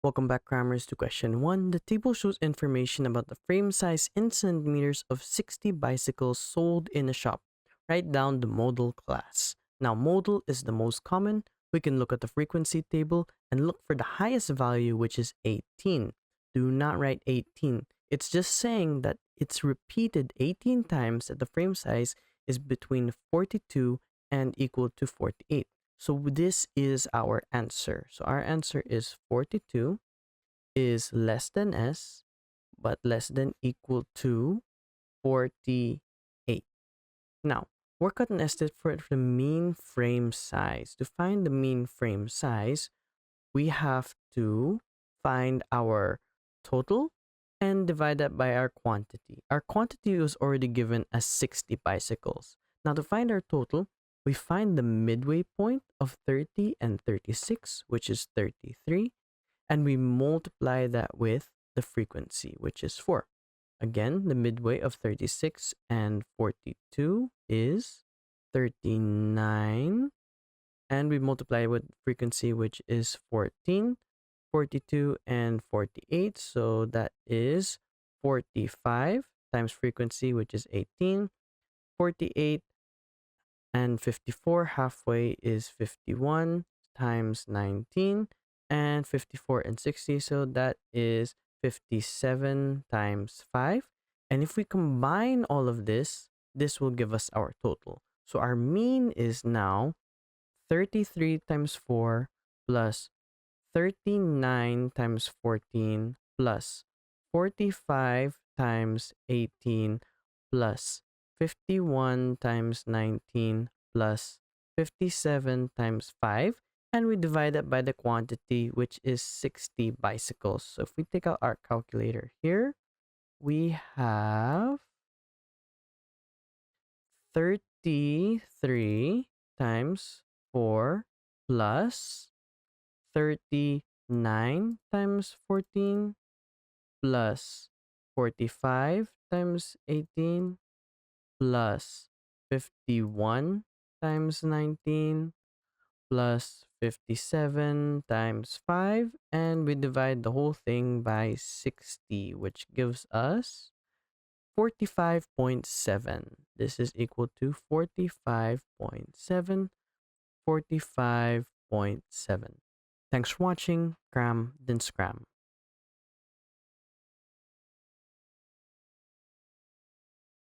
Welcome back, Crammers, to question 1. The table shows information about the frame size in centimeters of 60 bicycles sold in a shop. Write down the model class. Now, model is the most common. We can look at the frequency table and look for the highest value, which is 18. Do not write 18. It's just saying that it's repeated 18 times that the frame size is between 42 and equal to 48. So this is our answer. So our answer is 42 is less than S, but less than equal to 48. Now, work out an estimate for the mean frame size. To find the mean frame size, we have to find our total and divide that by our quantity. Our quantity was already given as 60 bicycles. Now, to find our total, we find the midway point of 30 and 36, which is 33, and we multiply that with the frequency, which is 4. Again, the midway of 36 and 42 is 39, and we multiply with frequency, which is 14, 42, and 48, so that is 45 times frequency, which is 18, 48, and 54, halfway is 51 times 19, and 54 and 60, so that is 57 times 5. And if we combine all of this, this will give us our total. So our mean is now 33 times 4 plus 39 times 14 plus 45 times 18 plus 51 times 19 plus 57 times 5, and we divide that by the quantity, which is 60 bicycles. So if we take out our calculator here, we have 33 times 4 plus 39 times 14 plus 45 times 18 plus 51 times 19 plus 57 times 5, and we divide the whole thing by 60, which gives us 45.7. This is equal to 45.7, 45.7. Thanks for watching. Cram, then scram.